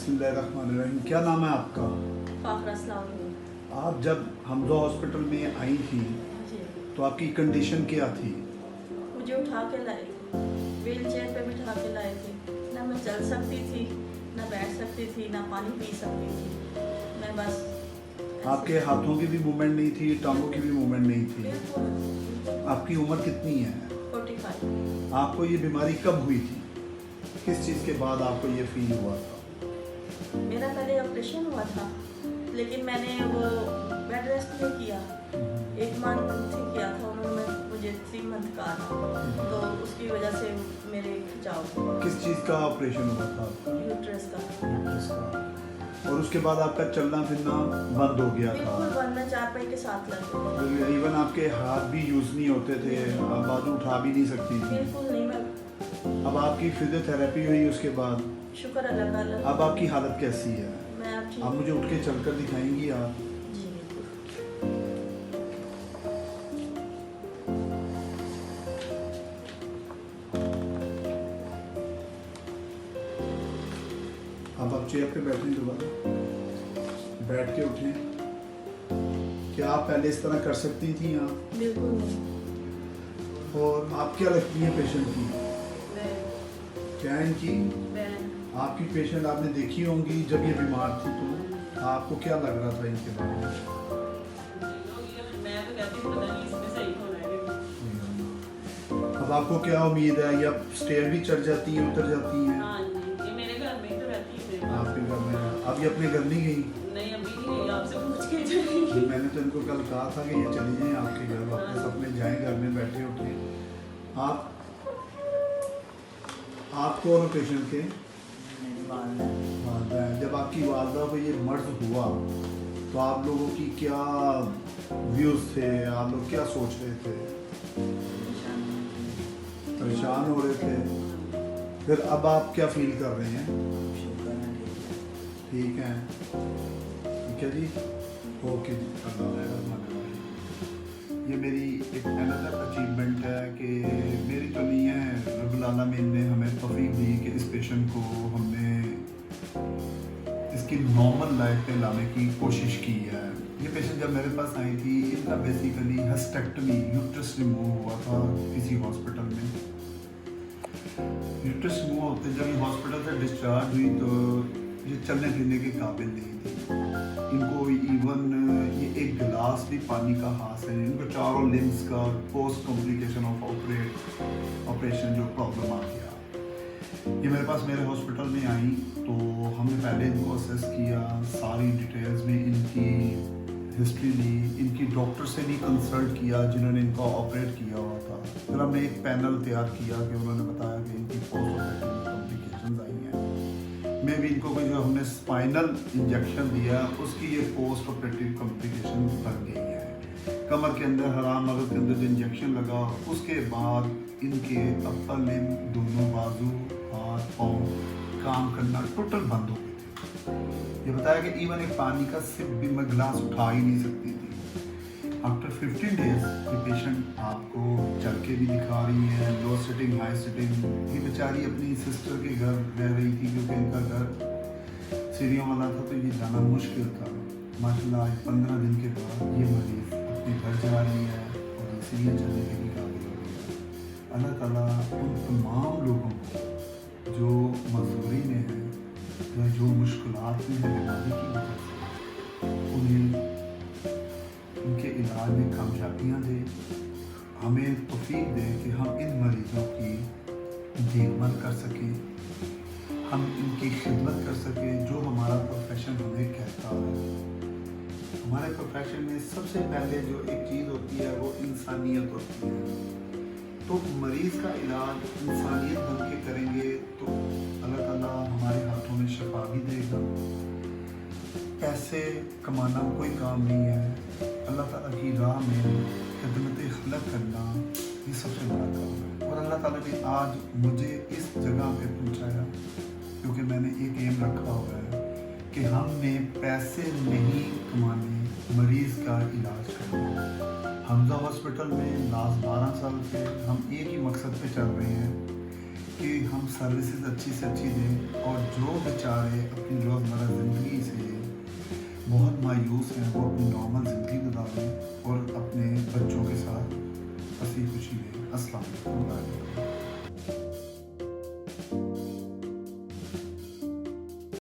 बिस्मिल्लाहिर्रहमानिर्रहीम। क्या नाम है आपका? फाखरा अस्सलाम। आप जब हमजा हॉस्पिटल में आई थी जी, तो आपकी कंडीशन क्या थी? मुझे उठा के लाए थे, व्हील चेयर पे बिठा के लाए थे। ना मैं चल सकती थी, ना बैठ सकती थी, ना पानी पी सकती थी। मैं बस आपके हाथों की भी मूवमेंट नहीं थी, टांगों की भी मूवमेंट नहीं थी। बिल्कुल आपकी उम्र कितनी है? 45। आपको ये बीमारी कब हुई थी? किस चीज़ के बाद आपको ये फील हुआ था? मेरा पहले ऑपरेशन हुआ था, लेकिन मैंने वो बेड रेस्ट नहीं किया। 1 मंथ ही किया था उन्होंने, मुझे 3 मंथ कहा था, तो उसकी वजह से मेरे खिंचाव हुआ। किस चीज़ का ऑपरेशन हुआ था आपका? यूट्रस का इसका। और उसके बाद आपका चलना फिरना बंद हो गया बिल्कुल था। बंद, मैं 4 पाई के साथ लग गई। इवन आपके हाथ भी यूज़ नहीं होते थे, आप बाजू उठा भी नहीं सकती थी। बिल्कुल नहीं, मैं अब आपकी फिजियोथेरेपी हुई उसके बाद, शुक्र अल्लाह का। अब आपकी हालत कैसी है? मैं अब ठीक आप मुझे उठ के चलकर दिखाएंगी आप? जी बिल्कुल। आप चेयर पे बैठें, दोबारा बैठ के उठें। क्या आप पहले इस तरह कर सकती थी आप? बिल्कुल नहीं। और आप क्या लगती हैं पेशेंट की? क्या इनकी? आपकी पेशेंट आपने देखी होंगी जब ये बीमार थी, तो आपको क्या लग रहा था इनके बारे में? मैं तो कहती हूँ पता नहीं इसमें सही होना है। अब आपको क्या उम्मीद है? ये अब स्टेयर भी चढ़ जाती हैं, उतर जाती हैं? हाँ जी, ये मेरे घर में ही तो रहती है। आपके घर में? अब ये अपने घर नहीं गई? नहीं अभी नहीं गई, आपसे पूछ के चली। मैंने तो इनको कल कहा था कि ये चली जाएं आपके घर वापस, अपने जाएं घर में बैठे उठे। आप कौन हो पेशेंट के? वालदा है। जब आपकी वालदा को ये मर्ज हुआ तो आप लोगों की क्या व्यूज़ थे? आप लोग क्या सोच रहे थे? परेशान हो रहे थे। फिर अब आप क्या फील कर रहे हैं? ठीक है, ठीक है जी, ओके जी, अल्लाह। ये मेरी एक अनदर अचीवमेंट है कि मेरी तो नहीं है, रब्बुल आलमीन ने हमें तौफीक दी कि इस पेशेंट को हमने इसकी नॉर्मल लाइफ पे लाने की कोशिश की है। ये पेशेंट जब मेरे पास आई थी, इनका बेसिकली हिस्टेक्टमी, यूट्रस रिमूव हुआ था किसी हॉस्पिटल में। यूट्रस रिमूव होते जब ये हॉस्पिटल से डिस्चार्ज हुई तो ये चलने फिरने के काबिल नहीं थी। इनको इवन ये एक गिलास भी पानी का हाथ है, इनको चारों लिम्स का पोस्ट कॉम्प्लिकेशन ऑफ ऑपरेशन जो प्रॉब्लम आ गया। ये मेरे पास मेरे हॉस्पिटल में आई तो हमने पहले इनको असेस किया, सारी डिटेल्स में इनकी हिस्ट्री ली, इनकी डॉक्टर से भी कंसल्ट किया जिन्होंने इनको ऑपरेट किया हुआ था। फिर हमने एक पैनल तैयार किया कि उन्होंने बताया कि इनकी पोस्ट ऑपरेटिव कॉम्प्लिकेशंस आई हैं। मैं भी इनको कोई जो हमने स्पाइनल इंजेक्शन दिया उसकी ये पोस्ट ऑपरेटिव कॉम्प्लिकेशन बन गई है। कमर के अंदर, हराम मगज के अंदर जो इंजेक्शन लगा उसके बाद इनके अपर लिम, दोनों बाजू, हाथ पाँव काम करना टोटल बंद हो गए थे। ये बताया कि इवन एक पानी का सिप भी मैं गिलास उठा ही नहीं सकती थी। आफ्टर 15 डेज ये पेशेंट आपको चल के भी दिखा रही है, लो सिटिंग, हाई सिटिंग। ये बेचारी अपनी सिस्टर के घर रह रही थी क्योंकि इनका घर सीढ़ियों वाला था तो ये जाना मुश्किल था। माशाल्लाह आज 15 दिन के बाद ये मरीज अपने घर जा रही है और सीढ़ियाँ चलने के भी काबिल हो रही है। अल्लाह ताला उन तमाम लोगों को जो मजदूरी में है या जो मुश्किलात में है बीमारी की वजह से, उन्हें उनके इलाज में कामयाबियाँ दे, हमें तौफीक दे कि हम इन मरीज़ों की देखभाल कर सकें, हम इनकी खिदमत कर सकें जो हमारा प्रोफेशन हमें कहता है। हमारे प्रोफेशन में सबसे पहले जो एक चीज़ होती है वो इंसानियत होती है। तो मरीज़ का इलाज इंसानियत बन के करेंगे तो अल्लाह ताला हमारे हाथों में शफा भी देगा। पैसे कमाना कोई काम नहीं है, अल्लाह ताला की राह में खिदमत खलक करना ये सबसे बड़ा काम है। और अल्लाह ताला ने आज मुझे इस जगह पे पहुंचाया क्योंकि मैंने एक एम रखा हुआ है कि हमने पैसे नहीं कमाने, मरीज़ का इलाज करना। हमजा हॉस्पिटल में लास्ट 12 साल से हम एक ही मकसद पे चल रहे हैं कि हम सर्विसेज अच्छी से अच्छी दें और जो बेचारे अपनी रोज़मर्रा ज़िंदगी से बहुत मायूस हैं, वो अपनी नॉर्मल ज़िंदगी गुजार रहे हैं और अपने बच्चों के साथ हंसी खुशी में। अस्सलाम वालेकुम।